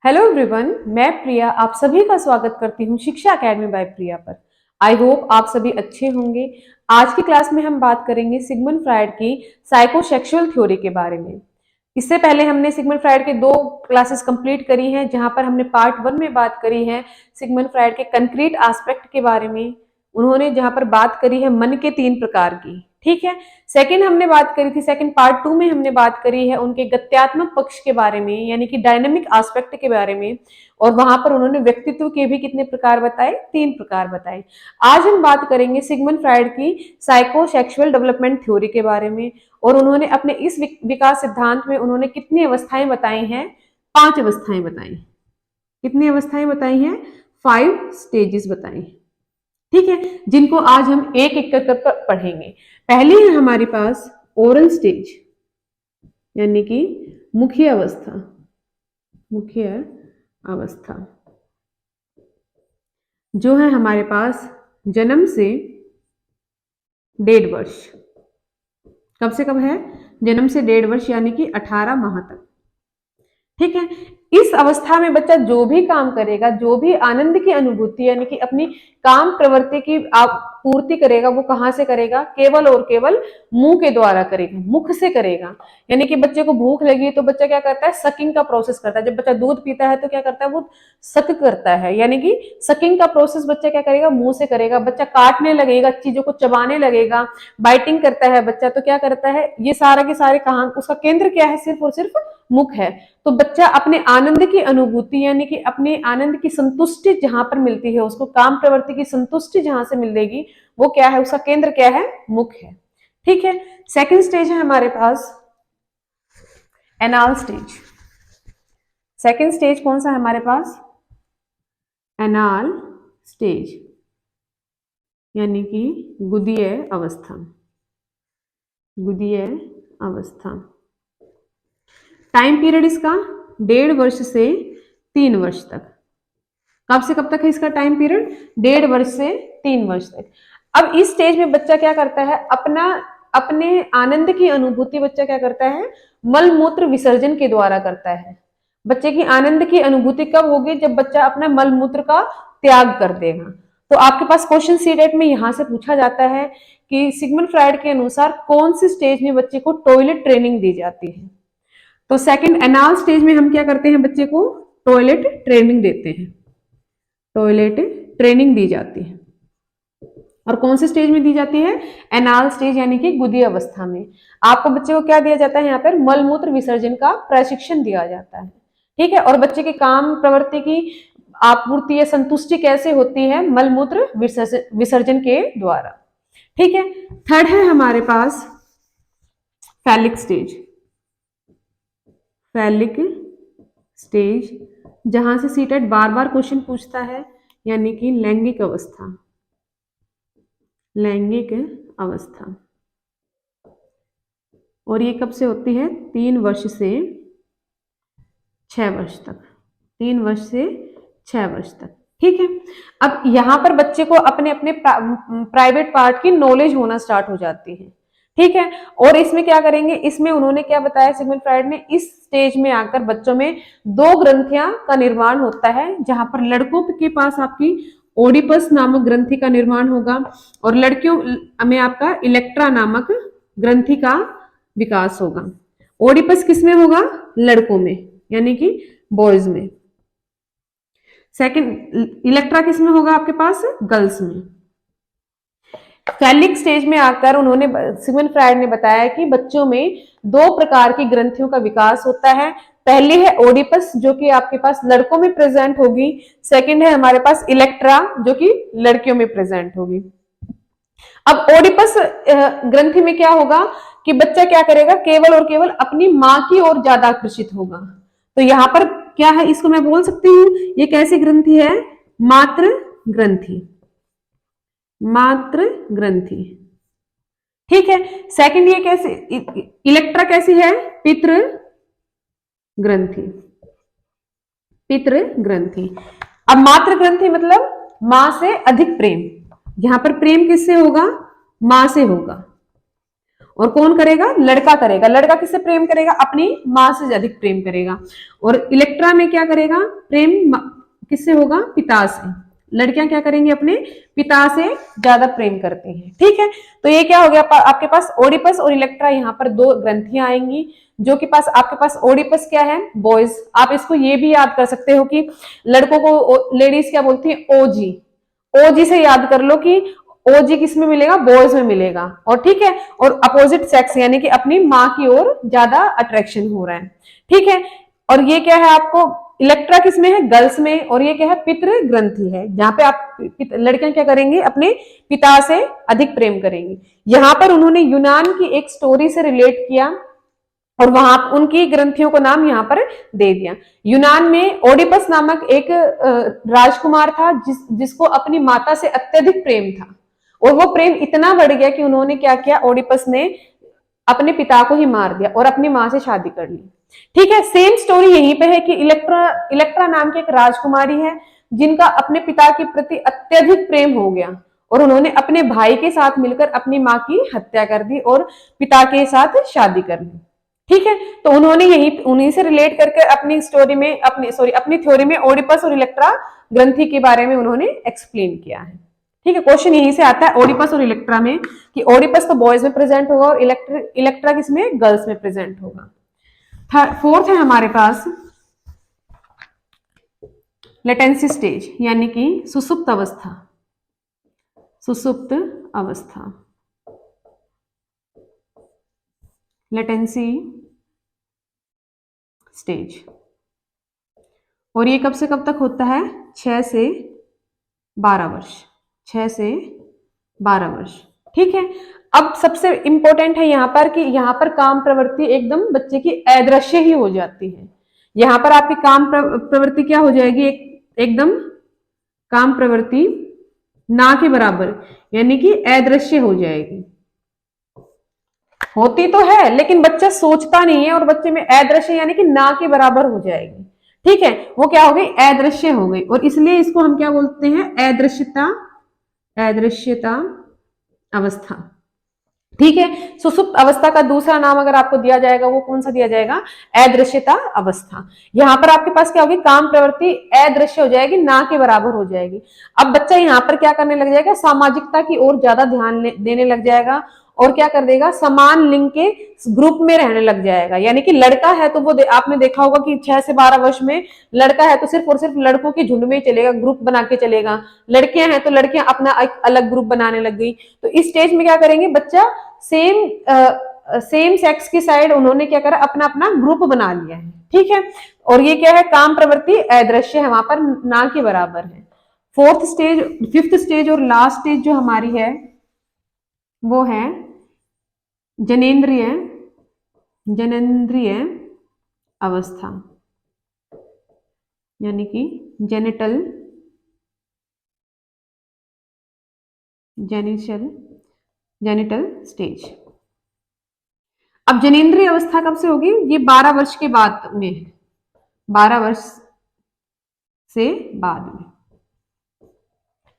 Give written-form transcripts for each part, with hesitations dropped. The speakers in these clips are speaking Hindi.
हेलो एवरीवन, मैं प्रिया आप सभी का स्वागत करती हूँ शिक्षा अकेडमी बाय प्रिया पर। आई होप आप सभी अच्छे होंगे। आज की क्लास में हम बात करेंगे सिगमंड फ्रायड की साइकोसेक्सुअल थ्योरी के बारे में। इससे पहले हमने सिगमंड फ्रायड के दो क्लासेस कंप्लीट करी हैं, जहां पर हमने पार्ट 1 में बात करी है सिगमंड फ्रायड के कंक्रीट एस्पेक्ट के बारे में। उन्होंने जहां पर बात करी है मन के 3 प्रकार की, ठीक है। सेकंड हमने बात करी थी, सेकंड पार्ट 2 में हमने बात करी है उनके गत्यात्मक पक्ष के बारे में, यानी कि डायनामिक एस्पेक्ट के बारे में। और वहां पर उन्होंने व्यक्तित्व के भी कितने प्रकार बताए, 3 प्रकार बताए। आज हम बात करेंगे सिगमंड फ्रायड की साइकोसेक्सुअल डेवलपमेंट थ्योरी के बारे में। और उन्होंने अपने इस विकास सिद्धांत में उन्होंने कितनी अवस्थाएं बताई हैं? 5 अवस्थाएं बताई। कितनी अवस्थाएं बताई हैं? 5 स्टेजेस बताई, ठीक है, जिनको आज हम एक एक कर पढ़ेंगे। पहली है हमारे पास ओरल स्टेज, यानी कि मुख्य अवस्था। मुख्य अवस्था जो है हमारे पास जन्म से 1.5 वर्ष। कब से कब है? जन्म से 1.5 वर्ष, यानी कि 18 माह तक, ठीक है। इस अवस्था में बच्चा जो भी काम करेगा, जो भी आनंद की अनुभूति यानी कि अपनी काम प्रवृत्ति की पूर्ति करेगा, वो कहां से करेगा? केवल और केवल मुंह के द्वारा करेगा, मुख से करेगा। यानी कि बच्चे को भूख लगी तो बच्चा क्या करता है? सकिंग का प्रोसेस करता है। जब बच्चा दूध पीता है तो क्या करता है? वो सक करता है, यानी कि सकिंग का प्रोसेस बच्चा क्या करेगा? मुंह से करेगा। बच्चा काटने लगेगा, चीजों को चबाने लगेगा, बाइटिंग करता है बच्चा, तो क्या करता है? ये सारा के सारे कहां, उसका केंद्र क्या है? सिर्फ और सिर्फ मुख है। तो बच्चा अपने आनंद की अनुभूति यानी कि अपने आनंद की संतुष्टि जहां पर मिलती है, उसको काम प्रवृत्ति की संतुष्टि जहां से मिलेगी, वो क्या है? उसका केंद्र क्या है? मुख है, ठीक है। सेकंड स्टेज है हमारे पास एनाल स्टेज। सेकंड स्टेज कौन सा है हमारे पास? एनाल स्टेज, यानी कि गुदीय अवस्था। गुदीय अवस्था टाइम पीरियड इसका 1.5 वर्ष से 3 वर्ष तक। कब से कब तक है इसका टाइम पीरियड? 1.5 वर्ष से 3 वर्ष तक। अब इस स्टेज में बच्चा क्या करता है? अपने आनंद की अनुभूति बच्चा क्या करता है? मल मूत्र विसर्जन के द्वारा करता है। बच्चे की आनंद की अनुभूति कब होगी? जब बच्चा अपना मल मूत्र का त्याग कर देगा। तो आपके पास क्वेश्चन सीटेट में यहां से पूछा जाता है कि सिगमंड फ्रायड के अनुसार कौन सी स्टेज में बच्चे को टॉयलेट ट्रेनिंग दी जाती है? तो सेकंड एनाल स्टेज में हम क्या करते हैं? बच्चे को टॉयलेट ट्रेनिंग देते हैं। टॉयलेट ट्रेनिंग दी जाती है। और कौन से स्टेज में दी जाती है? एनाल स्टेज, यानी कि गुदीय अवस्था में। आपको बच्चे को क्या दिया जाता है? यहाँ पर मल मूत्र विसर्जन का प्रशिक्षण दिया जाता है, ठीक है। और बच्चे के काम प्रवृत्ति की आपूर्ति या संतुष्टि कैसे होती है? मल मूत्र विसर्जन के द्वारा, ठीक है। थर्ड है हमारे पास फैलिक स्टेज। फैलिक स्टेज, जहां से सीटेट बार बार क्वेश्चन पूछता है, यानी कि लैंगिक अवस्था। लैंगिक अवस्था, और ये कब से होती है? 3 वर्ष से 6 वर्ष तक। 3 वर्ष से 6 वर्ष तक, ठीक है। अब यहां पर बच्चे को अपने अपने प्राइवेट पार्ट की नॉलेज होना स्टार्ट हो जाती है, ठीक है। और इसमें क्या करेंगे? इसमें उन्होंने क्या बताया सिगमंड फ्रायड ने? इस स्टेज में आकर बच्चों में 2 ग्रंथियां का निर्माण होता है, जहां पर लड़कों के पास आपकी ओडिपस नामक ग्रंथि का निर्माण होगा और लड़कियों में आपका इलेक्ट्रा नामक ग्रंथि का विकास होगा। ओडिपस किसमें होगा? लड़कों में, यानी कि बॉयज में। सेकंड इलेक्ट्रा किसमें होगा? आपके पास गर्ल्स में। फैलिक स्टेज में आकर उन्होंने सिगमंड फ्रायड ने बताया कि बच्चों में 2 प्रकार की ग्रंथियों का विकास होता है। पहली है ओडिपस, जो कि आपके पास लड़कों में प्रेजेंट होगी। सेकंड है हमारे पास इलेक्ट्रा, जो कि लड़कियों में प्रेजेंट होगी। अब ओडिपस ग्रंथि में क्या होगा कि बच्चा क्या करेगा? केवल और केवल अपनी मां की ओर ज्यादा आकर्षित होगा। तो यहां पर क्या है? इसको मैं बोल सकती हूँ ये कैसी ग्रंथि है? मातृ ग्रंथि। मातृ ग्रंथि, ठीक है। सेकंड ये कैसे? इलेक्ट्रा कैसी है? पितृ ग्रंथि। पितृ ग्रंथि। अब मातृ ग्रंथि मतलब मां से अधिक प्रेम। यहां पर प्रेम किससे होगा? मां से होगा। और कौन करेगा? लड़का करेगा। लड़का किससे प्रेम करेगा? अपनी माँ से अधिक प्रेम करेगा। और इलेक्ट्रा में क्या करेगा? प्रेम किससे होगा? पिता से। लड़कियां क्या करेंगी? अपने पिता से ज्यादा प्रेम करती हैं। ठीक है, तो ये क्या हो गया? आपके पास ओडिपस और इलेक्ट्रा, यहाँ पर दो ग्रंथियां आएंगी। जो कि आपके पास ओडिपस क्या है? बॉयज। आप इसको ये भी याद कर सकते हो कि लड़कों को लेडीज क्या बोलती है? ओजी। ओजी से याद कर लो कि ओजी किस में मिलेगा? बॉयज में मिलेगा। और ठीक है, और अपोजिट सेक्स यानी कि अपनी माँ की ओर ज्यादा अट्रैक्शन हो रहा है। ठीक है, और ये क्या है आपको? इलेक्ट्रा किस में है? गर्ल्स में। और ये क्या है? पितृ ग्रंथि है, जहां पे आप लड़कियां क्या करेंगी? अपने पिता से अधिक प्रेम करेंगी। यहां पर उन्होंने यूनान की एक स्टोरी से रिलेट किया और वहां उनकी ग्रंथियों को नाम यहां पर दे दिया। यूनान में ओडिपस नामक एक राजकुमार था जिसको अपनी माता से अत्यधिक प्रेम था। और वो प्रेम इतना बढ़ गया कि उन्होंने क्या किया? ओडिपस ने अपने पिता को ही मार दिया और अपनी माँ से शादी कर ली। ठीक है, सेम स्टोरी यहीं पे है कि इलेक्ट्रा नाम की एक राजकुमारी है जिनका अपने पिता के प्रति अत्यधिक प्रेम हो गया और उन्होंने अपने भाई के साथ मिलकर अपनी माँ की हत्या कर दी और पिता के साथ शादी कर ली। ठीक है, तो उन्होंने उन्हीं से रिलेट करके अपनी स्टोरी में अपनी थ्योरी में ओडिपस और इलेक्ट्रा ग्रंथि के बारे में उन्होंने एक्सप्लेन किया है। ठीक है, क्वेश्चन यहीं से आता है ओडिपस और इलेक्ट्रा में कि ओडिपस तो बॉयज में प्रेजेंट होगा और इलेक्ट्रा किसमें? गर्ल्स में प्रेजेंट होगा। फोर्थ है हमारे पास लेटेंसी स्टेज यानी कि सुसुप्त अवस्था। सुसुप्त अवस्था, लेटेंसी स्टेज। और ये कब से कब तक होता है? 6 से 12 वर्ष। 6 से 12 वर्ष। ठीक है, अब सबसे इंपॉर्टेंट है यहां पर कि यहां पर काम प्रवृत्ति एकदम बच्चे की अदृश्य ही हो जाती है। यहां पर आपकी काम प्रवृत्ति क्या हो जाएगी? एकदम काम प्रवृत्ति ना के बराबर यानी कि अदृश्य हो जाएगी। होती तो है लेकिन बच्चा सोचता नहीं है और बच्चे में अदृश्य यानी कि ना के बराबर हो जाएगी। ठीक है, वो क्या हो गई? अदृश्य हो गई और इसलिए इसको हम क्या बोलते हैं? अदृश्यता, अदृश्यता अवस्था। ठीक है, सुसुप्त अवस्था का दूसरा नाम अगर आपको दिया जाएगा वो कौन सा दिया जाएगा? अदृश्यता अवस्था। यहां पर आपके पास क्या होगी? काम प्रवृत्ति अदृश्य हो जाएगी, ना के बराबर हो जाएगी। अब बच्चा यहां पर क्या करने लग जाएगा? सामाजिकता की ओर ज्यादा ध्यान देने लग जाएगा और क्या कर देगा? समान लिंग के ग्रुप में रहने लग जाएगा। यानी कि लड़का है तो वो आपने देखा होगा कि 6 से 12 वर्ष में लड़का है तो सिर्फ और सिर्फ लड़कों के झुंड में चलेगा, ग्रुप बना के चलेगा। लड़कियां हैं तो लड़कियां अपना एक अलग ग्रुप बनाने लग गई। तो इस स्टेज में क्या करेंगे? बच्चा सेम सेक्स की साइड उन्होंने क्या करा? अपना अपना ग्रुप बना लिया है। ठीक है, और ये क्या है? काम प्रवृत्ति अदृश्य है, वहां पर ना के बराबर है। फिफ्थ स्टेज और लास्ट स्टेज जो हमारी है वो है जनेंद्रिय अवस्था यानी कि जेनिटल स्टेज। अब जनेंद्रिय अवस्था कब से होगी? ये 12 वर्ष के बाद में है, 12 वर्ष से बाद में।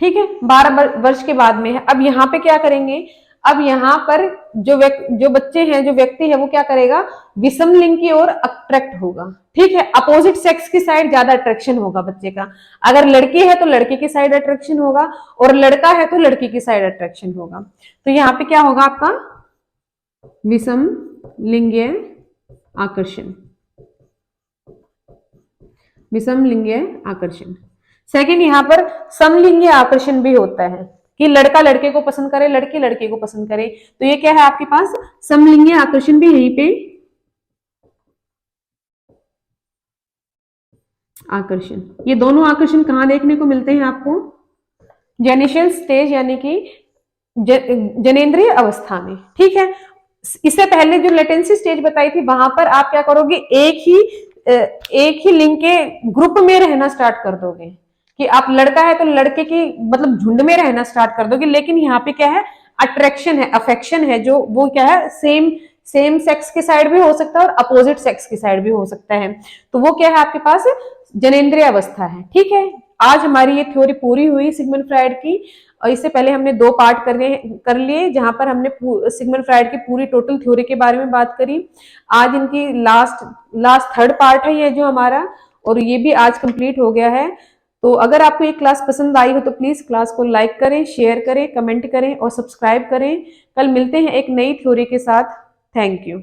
ठीक है, 12 वर्ष के बाद में है। अब यहाँ पे क्या करेंगे? अब यहाँ पर जो बच्चे हैं, जो व्यक्ति है वो क्या करेगा? विषम लिंग की ओर अट्रैक्ट होगा। ठीक है, अपोजिट सेक्स की साइड ज्यादा अट्रैक्शन होगा बच्चे का। अगर लड़की है तो लड़के की साइड अट्रैक्शन होगा और लड़का है तो लड़की की साइड अट्रैक्शन होगा। तो यहाँ पे क्या होगा आपका? विषम लिंगीय आकर्षण, विषम लिंगीय आकर्षण। सेकंड, यहाँ पर समलिंगीय आकर्षण भी होता है कि लड़का लड़के को पसंद करे, लड़की लड़के को पसंद करे। तो ये क्या है आपके पास? समलिंगीय आकर्षण भी यहीं पे आकर्षण। ये दोनों आकर्षण कहां देखने को मिलते हैं आपको? जेनिशियल स्टेज यानी कि जनेंद्रिय अवस्था में। ठीक है, इससे पहले जो लेटेंसी स्टेज बताई थी वहां पर आप क्या करोगे? एक ही लिंग के ग्रुप में रहना स्टार्ट कर दोगे कि आप लड़का है तो लड़के की मतलब झुंड में रहना स्टार्ट कर दोगे। लेकिन यहाँ पे क्या है? अट्रैक्शन है, अफेक्शन है, जो वो क्या है? सेम सेक्स की साइड भी हो सकता है और अपोजिट सेक्स की साइड भी हो सकता है। तो वो क्या है आपके पास? जनेंद्रिय अवस्था है। ठीक है, आज हमारी ये थ्योरी पूरी हुई सिगमंड फ्राइड की। और इससे पहले हमने 2 पार्ट कर लिए, जहां पर हमने सिगमंड फ्राइड की पूरी टोटल थ्योरी के बारे में बात करी। आज इनकी लास्ट लास्ट थर्ड पार्ट है ये जो हमारा, और ये भी आज कंप्लीट हो गया है। तो अगर आपको ये क्लास पसंद आई हो तो प्लीज क्लास को लाइक करें, शेयर करें, कमेंट करें और सब्सक्राइब करें। कल मिलते हैं एक नई थ्योरी के साथ। Thank you.